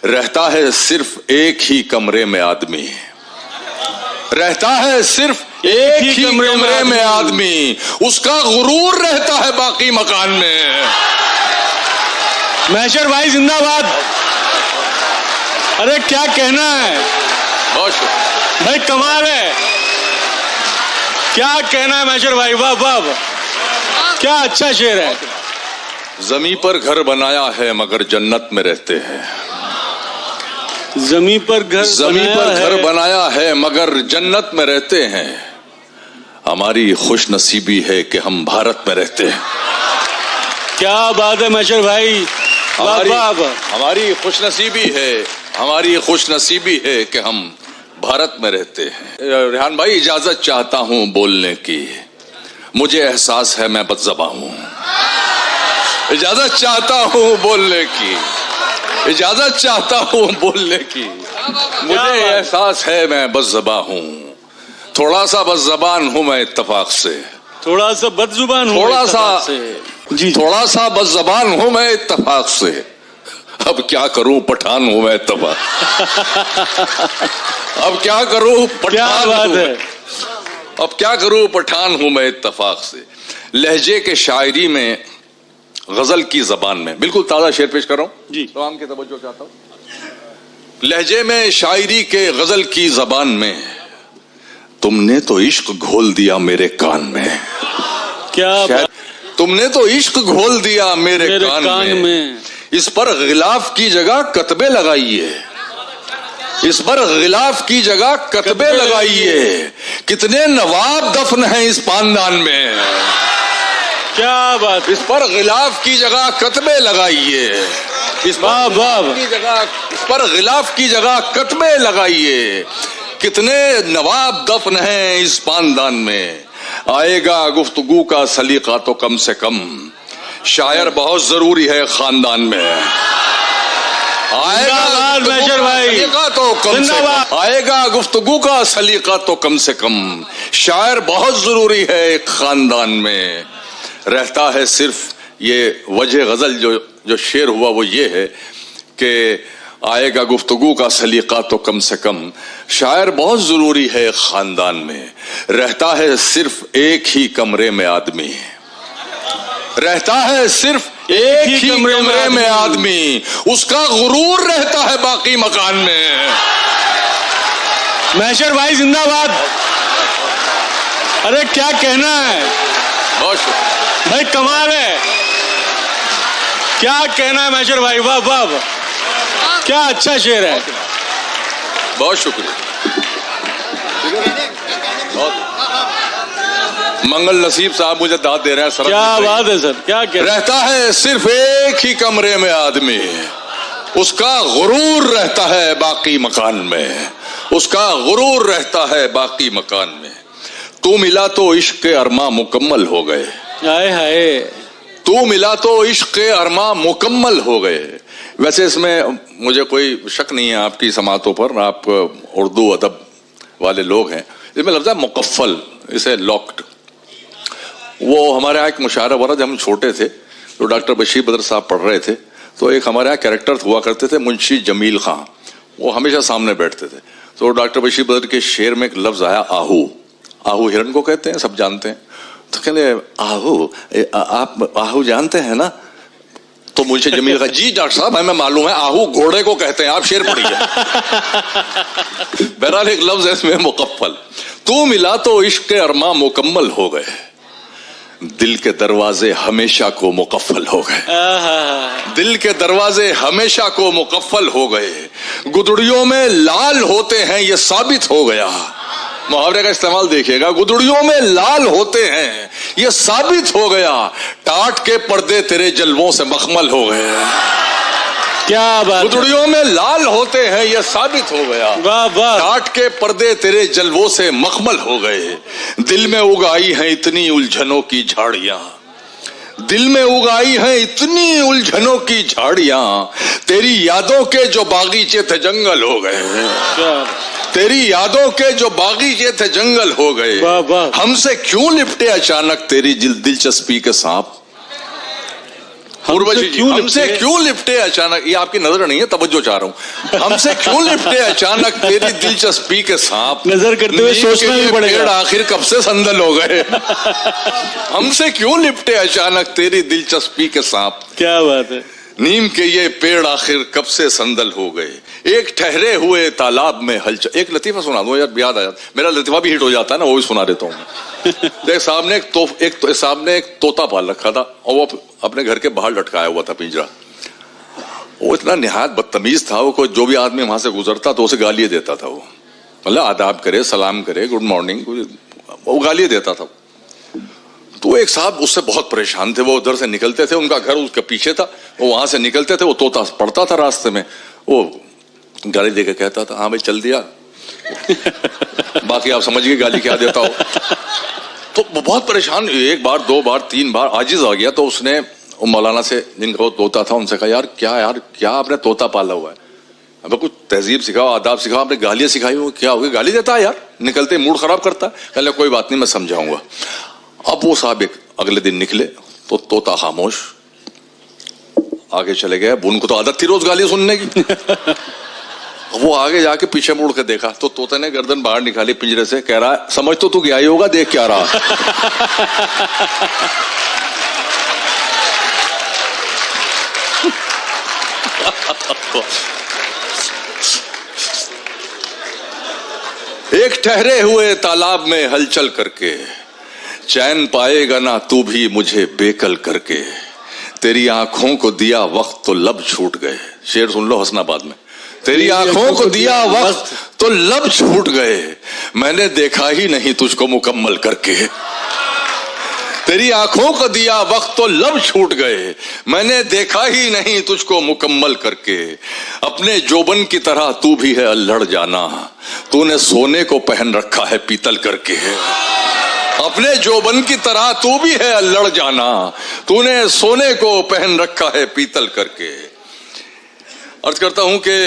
रहता है सिर्फ एक ही कमरे में आदमी, रहता है सिर्फ एक ही कमरे में आदमी, उसका गुरूर रहता है बाकी मकान में। महशर भाई जिंदाबाद। अरे क्या कहना है, बहुत शुक्रिया भाई कमाल है, क्या कहना है महशर भाई, वाह वाह, क्या अच्छा शेर है। जमी पर घर बनाया है मगर जन्नत में रहते हैं, जमी पर घर बनाया है मगर जन्नत में रहते हैं। हमारी खुश नसीबी है कि हम भारत में रहते हैं। क्या बात है महशर भाई, हमारी खुश नसीबी है कि हम भारत में रहते हैं। रेहान भाई इजाजत चाहता हूं बोलने की, मुझे एहसास है मैं बदज़बां हूं। इजाजत चाहता हूं बोलने की, इजाजत चाहता हूं बोलने की, मुझे एहसास है मैं बदज़बां हूं। थोड़ा सा बदज़बान हूं मैं इत्तफाक से, थोड़ा सा बदजुबान हूं, थोड़ा सा बदज़बान हूं मैं इत्तफाक से। अब क्या करूं पठान हूं मैं इत्तफाक। अब क्या करूं पठान हूं, अब क्या करूं पठान हूं मैं इत्तफाक से। लहजे के शायरी में गजल की जबान में, बिल्कुल ताजा शेर पेश कर रहा हूं जी, तो आम की तवज्जो चाहता हूं। लहजे में शायरी के गजल की जबान में, तुमने तो इश्क घोल दिया मेरे कान में। क्या तुमने तो इश्क घोल दिया मेरे कान में। इस पर गिलाफ की जगह कतबे लगाइए, इस पर गिलाफ की जगह कतबे लगाइए। कितने नवाब दफन हैं इस पानदान में। क्या बात, इस पर गिलाफ की जगह कतबे लगाइए, इस पर गिलाफ की जगह कतबे लगाइए। कितने नवाब दफन हैं इस पानदान में। आएगा गुफ्तगू का सलीका तो कम से कम, शायर बहुत जरूरी है खानदान में। आएगा गुफ्तगू का सलीका तो कम से कम, शायर बहुत जरूरी है एक खानदान में। रहता है सिर्फ ये वजह गजल जो शेर हुआ वो ये है कि आएगा गुफ्तगू का सलीका तो कम से कम, शायर बहुत जरूरी है खानदान में। रहता है सिर्फ एक ही कमरे में आदमी, रहता है सिर्फ एक ही कमरे में आदमी, उसका गुरूर रहता है बाकी मकान में। महशर भाई जिंदाबाद। अरे क्या कहना है, बहुत शुक्रिया भाई कमाल है, क्या कहना है महशर भाई, वाह वाह, क्या अच्छा शेर है। बहुत शुक्रिया, मंगल नसीब साहब मुझे दाद दे रहे हैं सर। क्या बात है सर, क्या कह रहे हैं? रहता है सिर्फ एक ही कमरे में आदमी, उसका गुरूर रहता है बाकी मकान में, उसका गुरूर रहता है बाकी मकान में। तू मिला तो इश्क के अरमा मुकम्मल हो गए, हाय हाय, तू मिला तो इश्क के अरमा मुकम्मल हो गए। वैसे इसमें मुझे कोई शक नहीं है आपकी समातों पर, आप उर्दू अदब वाले लोग हैं। इसमें लफ्ज़ है मुकफ्फल, इसे लॉक्ड। वो हमारे यहाँ एक मुशायरा हुआ था जब हम छोटे थे, तो डॉक्टर बशीर बदर साहब पढ़ रहे थे, तो एक हमारे यहाँ कैरेक्टर हुआ करते थे मुंशी जमील खां, वो हमेशा सामने बैठते थे। तो डॉक्टर बशीर बदर के शेर में एक लफ्ज़ आया आहू। आहू हिरन को कहते हैं, सब जानते हैं। तो कहले आहू, आप आहू जानते हैं ना? तो मुंशी जमील खां, जी डॉक्टर साहब हमें मालूम है, आहू घोड़े को कहते हैं, आप शेर पढ़िए। बहरहाल एक लफ्ज़ है इसमें मुकफ्फल। तू मिला तो इश्क के अरमा मुकम्मल हो गए, दिल के दरवाजे हमेशा को मुकफ्फल हो गए, दिल के दरवाजे हमेशा को मुकफ्फल हो गए। गुदड़ियों में लाल होते हैं ये साबित हो गया। मुहावरे का इस्तेमाल देखिएगा, गुदड़ियों में लाल होते हैं ये साबित हो गया। टाट के पर्दे तेरे जलवों से मखमल हो गए। क्या बात, गुदड़ियों में लाल होते हैं ये साबित हो गया। वाह वाह, टाट के पर्दे तेरे जलवों से मखमल हो गए। दिल में उगाई हैं इतनी उलझनों की झाड़ियां, दिल में उगाई हैं इतनी उलझनों की झाड़ियां। तेरी यादों के जो बागीचे थे जंगल हो गए, तेरी यादों के जो बागीचे थे जंगल हो गए। हमसे क्यों लिपटे अचानक तेरी दिलचस्पी के सांप, उर्वशी जी, हमसे क्यों लिपटे अचानक, ये आपकी नजर नहीं है, तवज्जो चाह रहा हूं, हमसे क्यों लिपटे अचानक तेरी दिलचस्पी के सांप, नजर करते हुए सोचना भी पड़ेगा आखिर कब से संदल हो गए। हमसे क्यों लिपटे अचानक तेरी दिलचस्पी के सांप, क्या बात है। नीम के ये पेड़ आखिर कब से संदल हो गए, एक ठहरे हुए तालाब में हलचल। एक लतीफा सुना दो यार, याद आया, मेरा लतीफा भी हिट हो जाता है ना, वो भी सुना देता हूँ। देख साहब ने एक तोता पाल रखा था और वो अपने घर के बाहर लटकाया हुआ था पिंजरा। वो इतना निहायत बदतमीज था, वो कोई जो भी आदमी वहां से गुजरता तो उसे गालियां देता था। वो मतलब आदाब करे, सलाम करे, गुड मॉर्निंग, वो गालियां देता था। तो एक साहब उससे बहुत परेशान थे, वो उधर से निकलते थे, उनका घर उसके पीछे था, वो वहां से निकलते थे, वो तोता पड़ता था रास्ते में, वो गाली देकर कहता था, हाँ भाई चल दिया। बाकी आप समझ गए गाली क्या देता हो। तो वो बहुत परेशान, एक बार, दो बार, तीन बार आजिज आ गया। तो उसने मौलाना से, जिनका वो तोता था, उनसे कहा, यार क्या आपने तोता पाला हुआ है, अब कुछ तहजीब सिखाओ, आदाब सिखाओ, आपने गालियां सिखाई हो, क्या हो गया, गाली देता है यार, निकलते मूड खराब करता है। कहले कोई बात नहीं, मैं समझाऊंगा। अब वो साहब एक अगले दिन निकले तो तोता खामोश, आगे चले गए। उनको तो आदत थी रोज गाली सुनने की। वो आगे जाके पीछे मुड़ के देखा तो तोते ने गर्दन बाहर निकाली पिंजरे से, कह रहा है, समझ तो तू गया ही होगा, देख क्या रहा। एक ठहरे हुए तालाब में हलचल करके, चैन पाएगा ना तू भी मुझे बेकल करके, तेरी आंखों को दिया वक्त तो लब छूट गए। शेर सुन लो हसनाबाद में, तेरी आंखों को दिया वक्त तो लब छूट गए, मैंने देखा ही नहीं तुझको मुकम्मल करके। तेरी आंखों को दिया वक्त तो लब छूट गए, मैंने देखा ही नहीं तुझको मुकम्मल करके। अपने जोबन की तरह तू भी है अल्हड़ जाना, तूने सोने को पहन रखा है पीतल करके। अपने जोबन की तरह तू भी है अल्लड़ जाना, तूने सोने को पहन रखा है पीतल करके। अर्ज करता हूं कि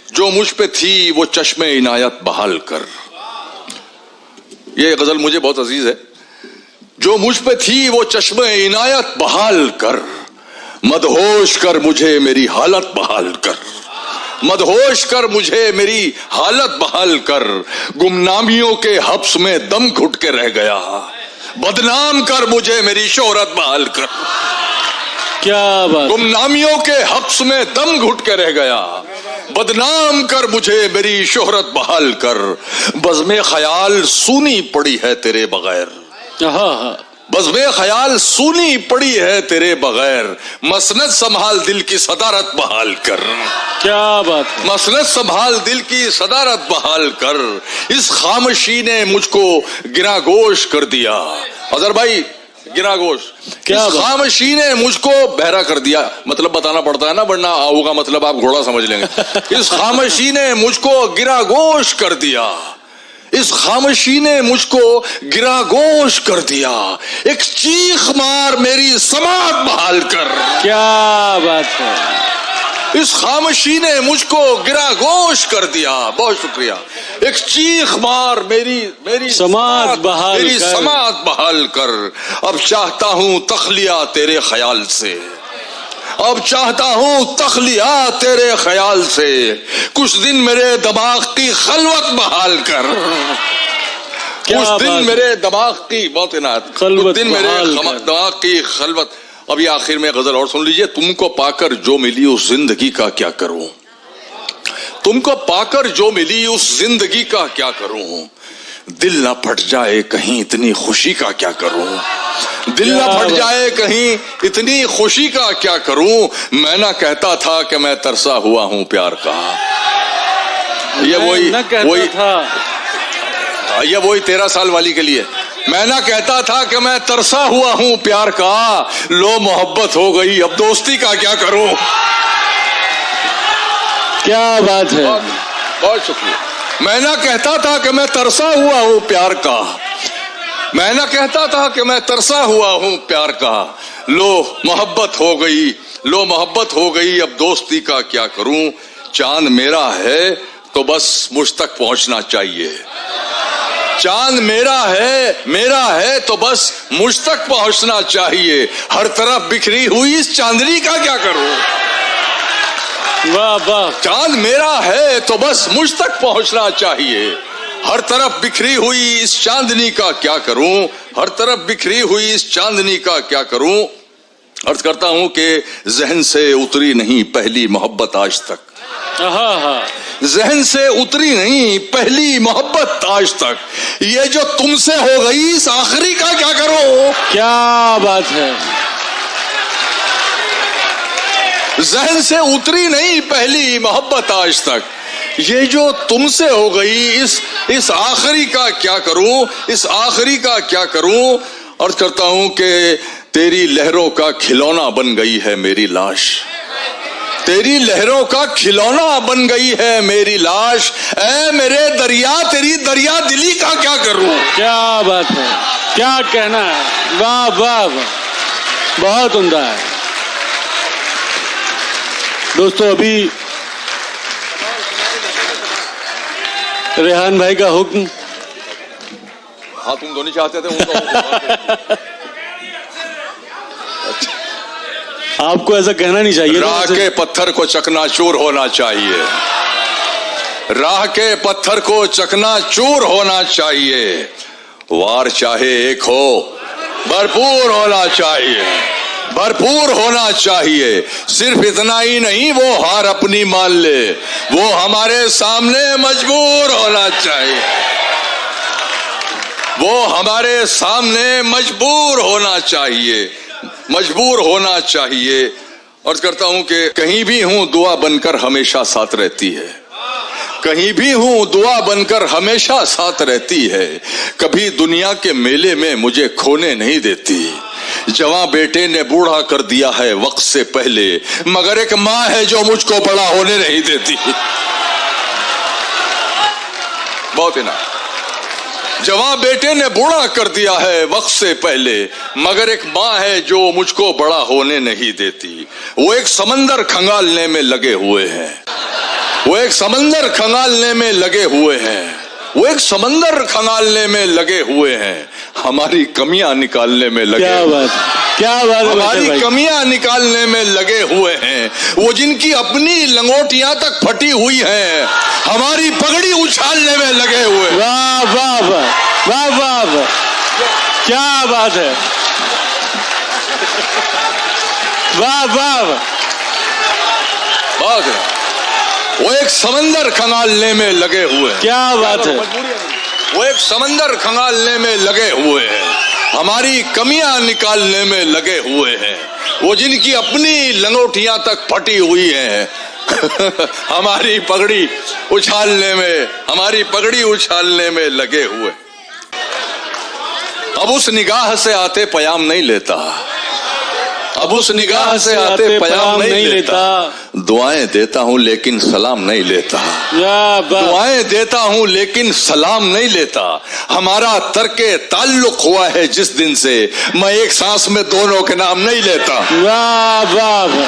जो मुझ पे थी वो चश्मे इनायत बहाल कर। ये गजल मुझे बहुत अजीज है। जो मुझ पे थी वो चश्मे इनायत बहाल कर, मदहोश कर मुझे मेरी हालत बहाल कर, मदहोश कर मुझे मेरी हालत बहाल कर। गुमनामियों के हब्स में दम घुट के रह गया, बदनाम कर मुझे मेरी शोहरत बहाल कर। क्या बात। गुमनामियों के हब्स में दम घुट के रह गया, बदनाम कर मुझे मेरी शोहरत बहाल कर। बज़्मे ख्याल सूनी पड़ी है तेरे बगैर, बज़्मे ख्याल सूनी पड़ी है तेरे बगैर, मसनद संभाल दिल की सदारत बहाल कर। क्या बात है। मसनद संभाल दिल की सदारत बहाल कर। इस खामोशी ने मुझको गिरागोश कर दिया। अजहर भाई, गिरागोश, क्या इस खामोशी ने मुझको बहरा कर दिया। मतलब बताना पड़ता है ना, वरना आओ का मतलब आप घोड़ा समझ लेंगे। इस खामोशी ने मुझको गिरागोश कर दिया, इस खामोशी ने मुझको गिरागोश कर दिया। एक चीख मार मेरी समात बहाल कर। क्या बात है। इस खामोशी ने मुझको गिरागोश कर दिया। बहुत शुक्रिया। एक चीख मार मेरी समात बहाल कर। अब चाहता हूं तखलिया तेरे ख्याल से, अब चाहता हूं तखलिया तेरे ख्याल से। कुछ दिन मेरे दिमाग की खलवत बहाल कर। कुछ दिन मेरे दिमाग की, बहुत इनायत, कुछ दिन मेरे दिमाग की खलवत। अभी आखिर में गजल और सुन लीजिए। तुमको पाकर जो मिली उस जिंदगी का क्या करूं, तुमको पाकर जो मिली उस जिंदगी का क्या करूं। दिल ना फट जाए कहीं इतनी खुशी का क्या करूं, दिल ना फट जाए कहीं इतनी खुशी का क्या करूं। मैं ना कहता था कि मैं तरसा हुआ हूं प्यार का। ये वही 13 साल वाली के लिए। मैं ना कहता था कि मैं तरसा हुआ हूं प्यार का, लो मोहब्बत हो गई अब दोस्ती का क्या करूं। क्या बात है। बहुत शुक्रिया। मैं ना कहता था कि मैं तरसा हुआ हूं प्यार का, मैं ना कहता था कि मैं तरसा हुआ हूं प्यार का। लो मोहब्बत हो गई, लो मोहब्बत हो गई अब दोस्ती का क्या करूं। चांद मेरा है तो बस मुझ तक पहुंचना चाहिए, चांद मेरा है तो बस मुझ तक पहुंचना चाहिए, हर तरफ बिखरी हुई इस चांदनी का क्या करूं। वाह वाह। चांद मेरा है तो बस मुझ तक पहुंचना चाहिए, हर तरफ बिखरी हुई इस चांदनी का क्या करूं, हर तरफ बिखरी हुई इस चांदनी का क्या करूं। अर्ज करता हूं कि जहन से उतरी नहीं पहली मोहब्बत आज तक, जहन से उतरी नहीं पहली मोहब्बत आज तक, ये जो तुमसे हो गई इस आखिरी का क्या करूं। क्या बात है। जहन से उतरी नहीं पहली मोहब्बत आज तक, ये जो तुमसे हो गई इस आखिरी का क्या करूं, इस आखिरी का क्या करूं। अर्ज करता हूं कि तेरी लहरों का खिलौना बन गई है मेरी लाश, तेरी लहरों का खिलौना बन गई है मेरी लाश, ऐ मेरे दरिया तेरी दरिया दिली का क्या करूं। क्या बात है, क्या कहना है। वाह वाह वाह, बहुत उम्दा है। दोस्तों अभी रेहान भाई का हुक्म। हाँ तुम तो नहीं चाहते थे उनका आपको ऐसा कहना नहीं चाहिए। राह के पत्थर को चकनाचूर होना चाहिए, राह के पत्थर को चकनाचूर होना चाहिए, वार चाहे एक हो भरपूर होना चाहिए, भरपूर होना चाहिए। सिर्फ इतना ही नहीं, वो हार अपनी मान ले, वो हमारे सामने मजबूर होना चाहिए, वो हमारे सामने मजबूर होना चाहिए, मजबूर होना चाहिए। अर्ज करता हूं कि कहीं भी हूं दुआ बनकर हमेशा साथ रहती है, कहीं भी हूं दुआ बनकर हमेशा साथ रहती है, कभी दुनिया के मेले में मुझे खोने नहीं देती। जवां बेटे ने बूढ़ा कर दिया है वक्त से पहले, मगर एक मां है जो मुझको बड़ा होने नहीं देती। बहुत ही ना, जवां बेटे ने बूढ़ा कर दिया है वक्त से पहले, मगर एक मां है जो मुझको बड़ा होने नहीं देती। वो एक समंदर खंगालने में लगे हुए हैं, वो एक समंदर खंगालने में लगे हुए हैं, वो एक समंदर खंगालने में लगे हुए हैं, हमारी कमियां निकालने में लगे। क्या बात, क्या बात। हमारी कमियां निकालने में लगे हुए हैं, वो जिनकी अपनी लंगोटियां तक फटी हुई हैं, हमारी पगड़ी उछालने में लगे हुए। वाह वाह वाह वाह वाह, क्या बात है। वाह वाह वाह, बहुत है। वो एक समंदर खंगालने में लगे हुए हैं। क्या बात है। वो एक समंदर खंगालने में लगे हुए हैं, हमारी कमियां निकालने में लगे हुए हैं, वो जिनकी अपनी लंगोटियां तक फटी हुई हैं हमारी पगड़ी उछालने में, हमारी पगड़ी उछालने में लगे हुए। अब उस निगाह से आते पयाम नहीं लेता, अब उस निगाह से आते पयाम नहीं लेता, दुआएं देता हूं लेकिन सलाम नहीं लेता, दुआएं देता हूं लेकिन सलाम नहीं लेता। हमारा तर्के ताल्लुक हुआ है जिस दिन से, मैं एक सांस में दोनों के नाम नहीं लेता। वाह वाह,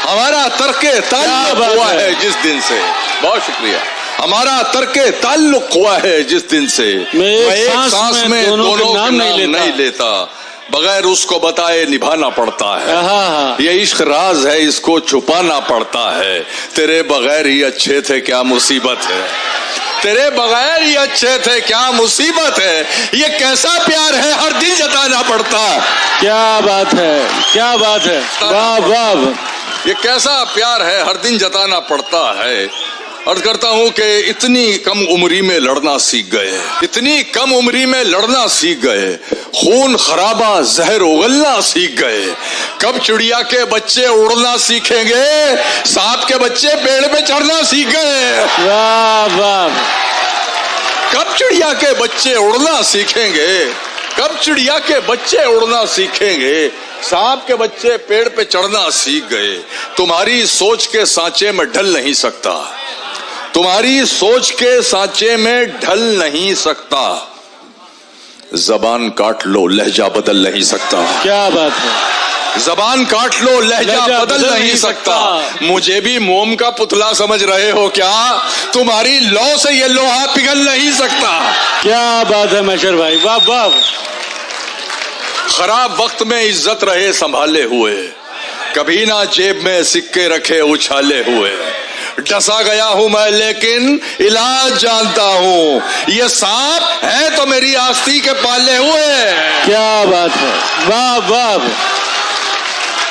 हमारा तर्के ताल्लुक हुआ है जिस दिन से, बहुत शुक्रिया, हमारा तर्के ताल्लुक हुआ है जिस दिन से, मैं एक सांस में दोनों के नाम नहीं लेता। बगैर उसको बताए निभाना पड़ता है, ये इश्क राज है इसको छुपाना पड़ता है। तेरे बगैर ही अच्छे थे क्या मुसीबत है, तेरे बगैर ही अच्छे थे क्या मुसीबत है, ये कैसा प्यार है हर दिन जताना पड़ता है। क्या बात है, क्या बात है। वाह वाह, ये कैसा प्यार है हर दिन जताना पड़ता है। अर्ज करता हूं कि इतनी कम उम्री में लड़ना सीख गए, इतनी कम उम्री में लड़ना सीख गए, खून खराबा जहर उगलना सीख गए। कब चिड़िया के बच्चे उड़ना सीखेंगे, सांप के बच्चे पेड़ पे चढ़ना सीख गए। वाह वाह, कब चिड़िया के बच्चे उड़ना सीखेंगे, कब चिड़िया के बच्चे उड़ना सीखेंगे, सांप के बच्चे पेड़ पे चढ़ना सीख गए। तुम्हारी सोच के सांचे में ढल नहीं सकता, तुम्हारी सोच के सांचे में ढल नहीं सकता, जबान काट लो लहजा बदल नहीं सकता। क्या बात है, जबान काट लो लहजा बदल नहीं सकता। मुझे भी मोम का पुतला समझ रहे हो क्या? तुम्हारी लौ से ये लोहा पिघल नहीं सकता। क्या बात है मैशर भाई, वाह वाह। खराब वक्त में इज्जत रहे संभाले हुए, कभी ना जेब में सिक्के रखे उछाले हुए। डसा गया हूं मैं लेकिन इलाज जानता हूं, ये सांप है तो मेरी आस्ती के पाले हुए। क्या बात है, वाह वाह।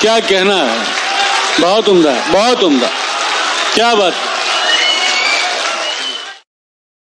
क्या कहना है, बहुत उम्दा, बहुत उम्दा। क्या बात।